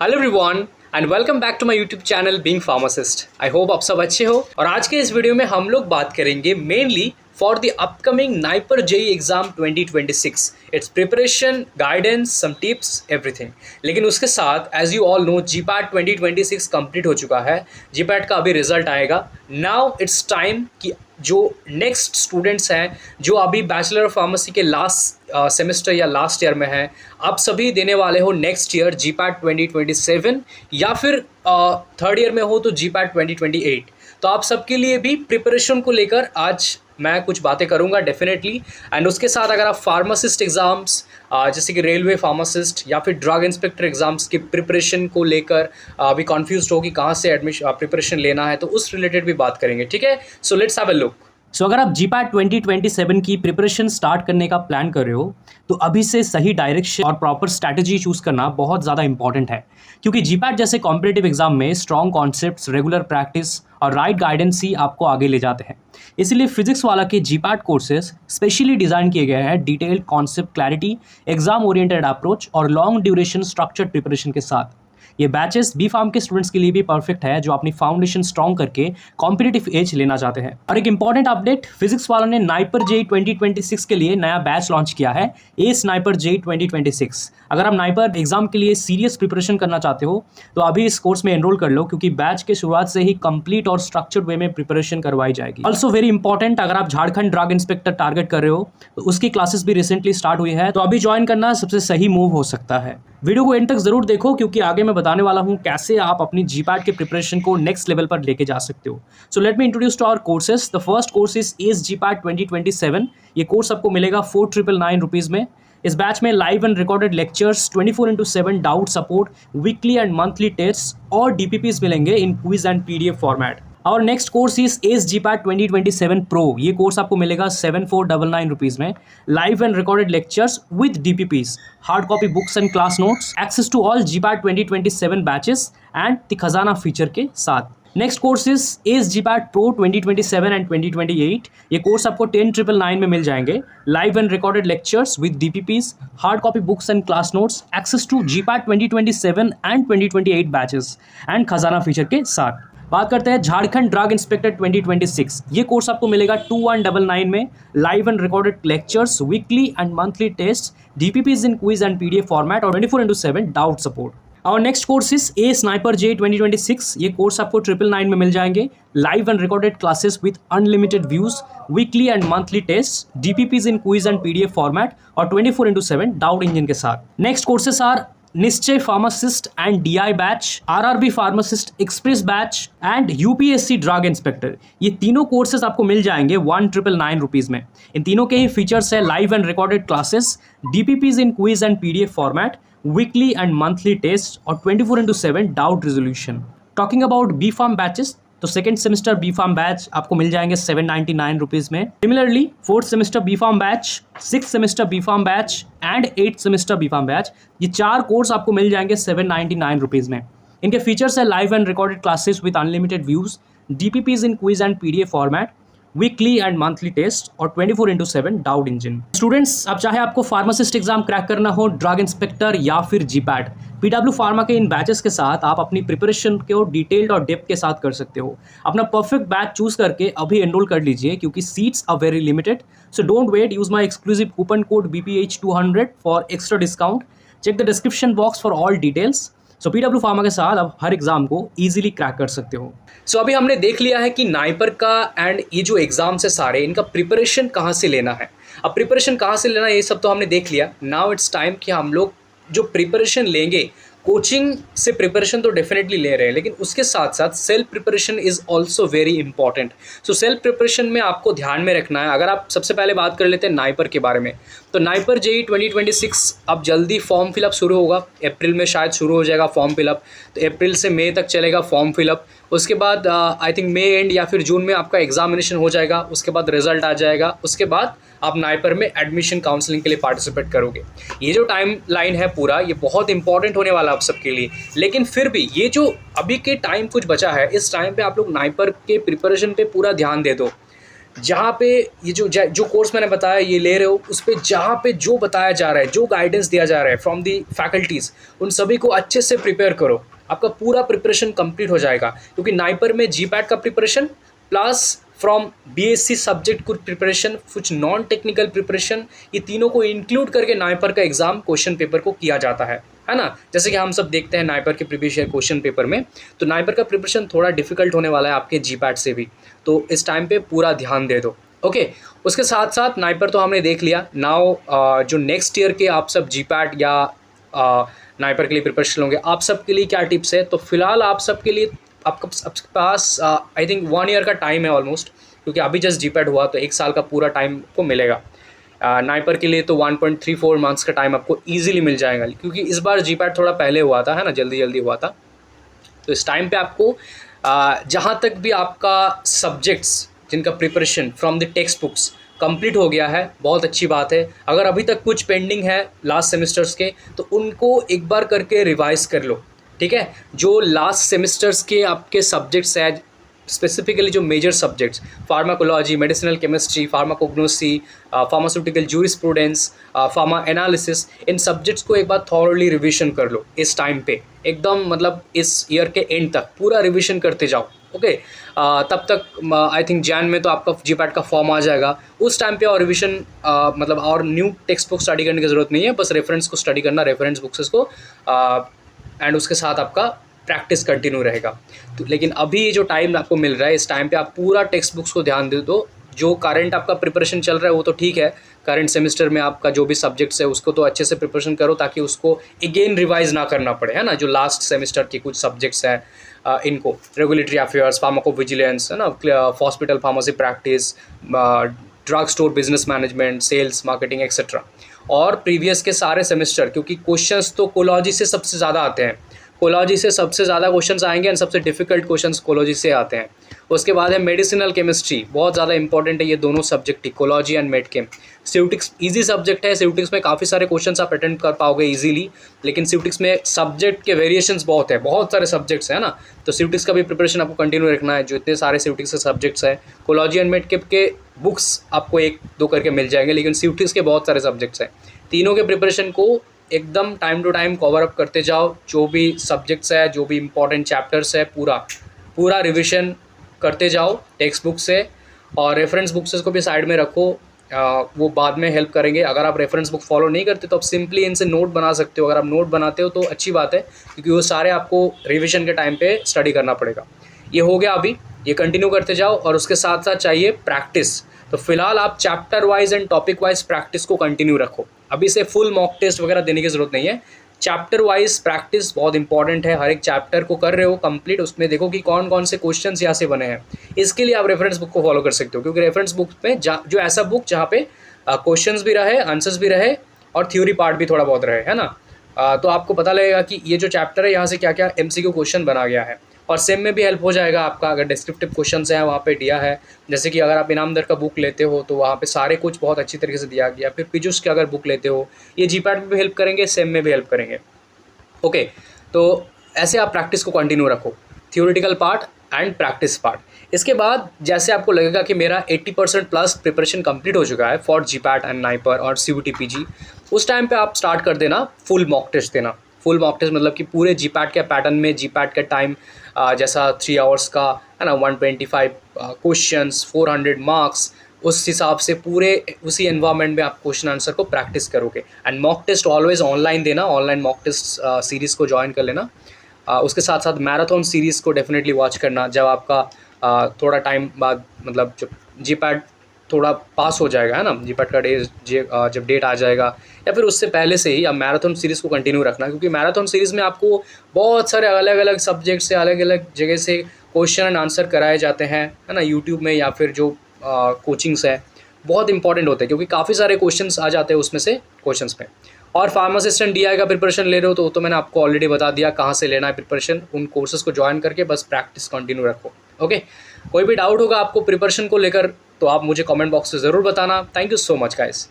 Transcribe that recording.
Hello everyone and welcome back to my YouTube channel being pharmacist. I hope आप सब अच्छे हो। और आज के इस वीडियो में हम लोग बात करेंगे mainly for the upcoming NIPER JE exam 2026, it's preparation, guidance, some tips, everything. लेकिन उसके साथ as you all know GPAT 2026 complete हो चुका है। जीपैट का अभी रिजल्ट आएगा। नाउ इट्स टाइम कि जो नेक्स्ट स्टूडेंट्स हैं जो अभी बैचलर ऑफ फार्मेसी के लास्ट सेमेस्टर या लास्ट ईयर में हैं, आप सभी देने वाले हो नेक्स्ट ईयर जीपैट 2027 या फिर थर्ड ईयर में हो तो जीपैट 2028। तो आप सबके लिए भी प्रिपरेशन को लेकर आज मैं कुछ बातें करूंगा डेफिनेटली। एंड उसके साथ अगर आप फार्मासिस्ट एग्ज़ाम्स जैसे कि रेलवे फार्मासिस्ट या फिर ड्रग इंस्पेक्टर एग्ज़ाम्स की प्रिपरेशन को लेकर अभी कन्फ्यूज हो कि कहाँ से एडमिशन प्रिपरेशन लेना है, तो उस रिलेटेड भी बात करेंगे। ठीक है, so let's have a look. So अगर आप जीपैट 2027 की प्रिपरेशन स्टार्ट करने का प्लान कर रहे हो तो अभी से सही डायरेक्शन और प्रॉपर स्ट्रैटेजी चूज करना बहुत ज़्यादा इंपॉर्टेंट है, क्योंकि जीपैट जैसे कॉम्पिटिटिव एग्जाम में स्ट्रॉन्ग कॉन्सेप्ट्स, रेगुलर प्रैक्टिस और राइट गाइडेंस ही आपको आगे ले जाते हैं। इसलिए फिजिक्स वाला के जीपैट कोर्सेज स्पेशली डिज़ाइन किए गए हैं detailed concept clarity, exam oriented approach और लॉन्ग ड्यूरेशन स्ट्रक्चर्ड प्रिपरेशन के साथ। ये बैचेस बी फार्म के स्टूडेंट्स के लिए भी परफेक्ट है जो अपनी फाउंडेशन स्ट्रॉन्ग करके कॉम्पिटिटिव एज लेना चाहते हैं। और एक इंपॉर्टेंट अपडेट, फिजिक्स वालों ने नाइपर जेई 2026 के लिए नया बैच लॉन्च किया है, एस नाइपर जेई 2026। अगर आप नाइपर एग्जाम के लिए सीरियस प्रिपरेशन करना चाहते हो तो अभी इस कोर्स में एनरोल कर लो, क्योंकि बैच के शुरुआत से ही कंप्लीट और स्ट्रक्चर्ड वे में प्रिपरेशन करवाई जाएगी। ऑल्सो वेरी इंपॉर्टेंट, अगर आप झारखंड ड्रग इंस्पेक्टर टारगेट कर रहे हो तो उसकी क्लासेस भी रिसेंटली स्टार्ट हुई है, तो अभी ज्वाइन करना सबसे सही मूव हो सकता है। वीडियो को एंड तक जरूर देखो, क्योंकि आगे मैं बताने वाला हूं कैसे आप अपनी जीपैट के प्रिपरेशन को नेक्स्ट लेवल पर लेके जा सकते हो। So let me introduce to our courses. The first course is S GPAT 2027। ये कोर्स आपको मिलेगा 4999 रुपीज़ में। इस बैच में live and recorded lectures, 24/7 doubt support, weekly and monthly test और डीपीपीज मिलेंगे in quiz and PDF format. और next course is S GPAT 2027 pro. ये कोर्स आपको मिलेगा 7499 रुपीज़ में। Live and recorded lectures with DPPs, hard copy books and class notes, access to all GPAT 2027 batches and the Khazana feature के साथ। Next course is S GPAT pro 2027 and 2028। ये course आपको 10,999 में मिल जाएंगे। Live and recorded lectures with DPPs, hard copy books and class notes, access to GPAT 2027 and 2028 batches and Khazana feature के साथ। बात करते हैं झारखंड ड्रग इंस्पेक्टर 2026। ये कोर्स आपको मिलेगा 2199 में। Live and recorded lectures, weekly and monthly test, DPPs in quiz and PDF format और 24/7 डाउट सपोर्ट। और next course is a NIPER JE 2026। ये कोर्स आपको 999 में मिल जाएंगे। Live and recorded classes with unlimited views, weekly and monthly test, DPPs in quiz and PDF format और 24/7 doubt engine के साथ। Next courses are Nishchay pharmacist and DI batch, RRB pharmacist express batch and UPSC drug inspector. ये तीनों courses आपको मिल जाएंगे 1999 rupees में। इन तीनों के ही फीचर्स है live and recorded classes, DPPs in quiz and PDF format, weekly and monthly test और 24/7 doubt resolution. Talking about B pharm batches, तो second semester B pharm batch आपको मिल जाएंगे 799 रुपीज़ में। Similarly fourth semester B pharm batch, six semester B pharm batch and 8th semester B pharm batch, ये चार course आपको मिल जाएंगे 799 रुपीज़ में। इनके फीचर्स है live and recorded classes with unlimited views, DPPs in quiz and PDF format, weekly and monthly test और 24/7 doubt engine. Students, अब चाहे आपको फार्मासिस्ट एग्जाम क्रैक करना हो, ड्रग इंस्पेक्टर या फिर जीपैट, पीडब्ल्यू फार्मा के इन बैचेस के साथ आप अपनी प्रिपरेशन को डिटेल्ड और डेप्थ के साथ कर सकते हो। अपना परफेक्ट बैच चूज करके अभी एनरोल कर लीजिए, क्योंकि seats are very limited. So don't wait, use my exclusive coupon code BPH200 for extra discount. Check the description box for all details. So PW pharma के साथ आप हर एग्जाम को ईजिली क्रैक कर सकते हो। सो अभी हमने देख लिया है कि नाइपर का एंड ये जो एग्जाम्स है सारे, इनका प्रिपरेशन कहाँ से लेना है। अब प्रिपरेशन कहाँ से लेना है ये सब तो हमने देख लिया। नाउ इट्स टाइम कि हम लोग जो प्रिपरेशन लेंगे, कोचिंग से प्रिपरेशन तो डेफिनेटली ले रहे हैं, लेकिन उसके साथ साथ self preparation is also very important. So self preparation में आपको ध्यान में रखना है। अगर आप सबसे पहले बात कर लेते हैं नाइपर के बारे में, तो नाइपर जेई 2026 अब जल्दी फॉर्म फिलअप शुरू होगा। अप्रैल में शायद शुरू हो जाएगा फॉर्म फिलअप, तो अप्रैल से मई तक चलेगा फॉर्म फिलअप। उसके बाद आई थिंक मई एंड या फिर जून में आपका एग्जामिनेशन हो जाएगा। उसके बाद रिजल्ट आ जाएगा। उसके बाद आप नाइपर में एडमिशन काउंसलिंग के लिए पार्टिसिपेट करोगे। ये जो टाइम लाइन है पूरा, ये बहुत इंपॉर्टेंट होने वाला आप सबके लिए। लेकिन फिर भी ये जो अभी के टाइम कुछ बचा है, इस टाइम पे आप लोग नाइपर के प्रिपरेशन पे पूरा ध्यान दे दो। जहाँ पे ये जो कोर्स मैंने बताया ये ले रहे हो, उस पे जहाँ पे जो बताया जा रहा है, जो गाइडेंस दिया जा रहा है फ्रॉम दी फैकल्टीज़, उन सभी को अच्छे से प्रिपेयर करो। आपका पूरा प्रिपरेशन कंप्लीट हो जाएगा, क्योंकि नाइपर में जीपैट का preparation plus from BSc subject कुछ प्रिपरेशन, कुछ नॉन टेक्निकल प्रिपरेशन, ये तीनों को इंक्लूड करके नाइपर का एग्ज़ाम क्वेश्चन पेपर को किया जाता है ना। जैसे कि हम सब देखते हैं नाइपर के प्रीवियस ईयर क्वेश्चन पेपर में, तो नाइपर का प्रिपरेशन थोड़ा डिफिकल्ट होने वाला है आपके जीपैट से भी, तो इस टाइम पे पूरा ध्यान दे दो। ओके, उसके साथ साथ नाइपर तो हमने देख लिया। नाउ जो नेक्स्ट ईयर के आप सब जीपैट या नाइपर के लिए प्रिपरेशन होंगे, आप सब के लिए क्या टिप्स है? तो फिलहाल आप सब के लिए आपके पास आई थिंक 1 ईयर का टाइम है ऑलमोस्ट, क्योंकि अभी जस्ट जीपैट हुआ, तो 1 साल का पूरा टाइम को मिलेगा। नाइपर के लिए तो 1.34 मंथ्स का टाइम आपको ईजिली मिल जाएगा, क्योंकि इस बार जीपैट थोड़ा पहले हुआ था, है ना, जल्दी हुआ था। तो इस टाइम पे आपको जहाँ तक भी आपका सब्जेक्ट्स जिनका preparation from the text books complete हो गया है, बहुत अच्छी बात है। अगर अभी तक कुछ पेंडिंग है लास्ट सेमेस्टर्स के, तो उनको एक बार करके रिवाइज़ कर लो, ठीक है। जो लास्ट सेमेस्टर्स के आपके सब्जेक्ट्स हैं, स्पेसिफिकली जो major subjects, pharmacology, medicinal chemistry, pharmacognosy, pharmaceutical jurisprudence, pharma analysis, इन सब्जेक्ट्स को एक बार थॉरली रिवीजन कर लो इस टाइम पे, एकदम मतलब इस ईयर के एंड तक पूरा रिवीजन करते जाओ। ओके, तब तक आई थिंक जैन में तो आपका जीपैट का फॉर्म आ जाएगा, उस टाइम पे और रिवीजन मतलब और न्यू टेक्स्ट बुक स्टडी करने की ज़रूरत नहीं है, बस रेफरेंस को स्टडी करना, रेफरेंस बुक्स को, एंड उसके साथ आपका प्रैक्टिस कंटिन्यू रहेगा। तो लेकिन अभी जो टाइम आपको मिल रहा है, इस टाइम पे आप पूरा टेक्स्ट बुक्स को ध्यान दे दो। जो करंट आपका प्रिपरेशन चल रहा है वो तो ठीक है, करंट सेमेस्टर में आपका जो भी सब्जेक्ट्स है उसको तो अच्छे से प्रिपरेशन करो, ताकि उसको अगेन रिवाइज ना करना पड़े, है ना। जो लास्ट सेमेस्टर के कुछ सब्जेक्ट्स हैं, इनको रेगुलेटरी अफेयर्स, फार्माकोविजिलेंस, है ना, hospital pharmacy practice, drug store business management, sales marketing etcetera, और प्रीवियस के सारे सेमेस्टर, क्योंकि क्वेश्चंस तो कोलॉजी से सबसे ज़्यादा आते हैं, कोलॉजी से सबसे ज़्यादा क्वेश्चंस आएंगे, एंड सबसे डिफिकल्ट क्वेश्चंस कोलॉजी से आते हैं। उसके बाद है मेडिसिनल केमिस्ट्री, बहुत ज़्यादा इंपॉर्टेंट है ये दोनों सब्जेक्ट ही, कोलॉजी एंड मेड केम। सिवटिक्स इजी सब्जेक्ट है, सिवटिक्स में काफ़ी सारे क्वेश्चंस आप अटेंड कर पाओगे इजीली, लेकिन सिवटिक्स में सब्जेक्ट के वेरिएशंस बहुत है, बहुत सारे सब्जेक्ट्स हैं ना, तो सिवटिक्स का भी प्रिपरेशन आपको कंटिन्यू रखना है। जो इतने सारे सिवटिक्स के सब्जेक्ट्स हैं, कोलॉजी एंड मेड केम के बुक्स आपको 1-2 करके मिल जाएंगे, लेकिन सिवटिक्स के बहुत सारे सब्जेक्ट्स हैं। तीनों के प्रिपरेशन को एकदम time to time cover up करते जाओ, जो भी सब्जेक्ट्स है, जो भी इंपॉर्टेंट चैप्टर्स है, पूरा रिविजन करते जाओ टेक्स्ट बुक से, और रेफरेंस बुक्स को भी साइड में रखो, वो बाद में हेल्प करेंगे। अगर आप रेफरेंस बुक फॉलो नहीं करते तो आप सिंपली इनसे नोट बना सकते हो, अगर आप नोट बनाते हो तो अच्छी बात है, क्योंकि वो सारे आपको रिविजन के टाइम पे स्टडी करना पड़ेगा। ये हो गया, अभी ये कंटिन्यू करते जाओ, और उसके साथ साथ चाहिए प्रैक्टिस। तो फिलहाल आप chapter wise and topic wise practice को कंटिन्यू रखो, अभी से फुल मॉक टेस्ट वगैरह देने की ज़रूरत नहीं है। चैप्टर वाइज प्रैक्टिस बहुत इंपॉर्टेंट है, हर एक चैप्टर को कर रहे हो कंप्लीट, उसमें देखो कि कौन कौन से क्वेश्चंस यहाँ से बने हैं। इसके लिए आप रेफरेंस बुक को फॉलो कर सकते हो, क्योंकि रेफरेंस बुक में जो ऐसा बुक जहाँ पे क्वेश्चंस भी रहे, आंसर्स भी रहे, और थ्योरी पार्ट भी थोड़ा बहुत रहे, है ना, तो आपको पता लगेगा कि ये जो चैप्टर है यहाँ से क्या क्या MCQ क्वेश्चन बना गया है। और सेम में भी हेल्प हो जाएगा आपका, अगर डिस्क्रिप्टिव क्वेश्चंस हैं वहाँ पे दिया है, जैसे कि अगर आप इनाम दर का बुक लेते हो तो वहाँ पे सारे कुछ बहुत अच्छी तरीके से दिया गया। फिर पीजूस की अगर बुक लेते हो, ये जीपैट में भी हेल्प करेंगे, सेम में भी हेल्प करेंगे। ओके, तो ऐसे आप प्रैक्टिस को कंटिन्यू रखो, theoretical part and practice part. इसके बाद जैसे आपको लगेगा कि मेरा 80% प्लस प्रिपरेशन कंप्लीट हो चुका है फॉर जीपैट एंड नाइपर और CUET PG, उस टाइम पे आप स्टार्ट कर देना फुल मॉक टेस्ट देना। फुल मॉक टेस्ट मतलब कि पूरे जीपैट के पैटर्न में, जीपैट का टाइम जैसा 3 आवर्स का है ना, 125 क्वेश्चंस, 400 मार्क्स, उस हिसाब से पूरे उसी एनवायरनमेंट में आप क्वेश्चन आंसर को प्रैक्टिस करोगे। And mock test always online देना, ऑनलाइन मॉक टेस्ट सीरीज़ को ज्वाइन कर लेना। उसके साथ साथ मैराथन सीरीज़ को डेफिनेटली वॉच करना, जब आपका थोड़ा टाइम बाद, मतलब जब जीपैट थोड़ा पास हो जाएगा, है ना, जीपैट का जब डेट आ जाएगा, या फिर उससे पहले से ही आप मैराथन सीरीज़ को कंटिन्यू रखना, क्योंकि मैराथन सीरीज़ में आपको बहुत सारे अलग अलग सब्जेक्ट से, अलग अलग जगह से क्वेश्चन एंड आंसर कराए जाते हैं, है ना, यूट्यूब में या फिर जो कोचिंग्स है, बहुत इंपॉर्टेंट होते हैं, क्योंकि काफ़ी सारे क्वेश्चंस आ जाते हैं उसमें से क्वेश्चंस में। और फार्मासिस्टेंट DI का प्रिपरेशन ले रहे हो तो मैंने आपको ऑलरेडी बता दिया कहाँ से लेना है प्रिपरेशन, उन कोर्सेज को ज्वाइन करके बस प्रैक्टिस कंटिन्यू रखो। ओके, कोई भी डाउट होगा आपको प्रिपरेशन को लेकर तो आप मुझे कमेंट बॉक्स में ज़रूर बताना। Thank you so much guys.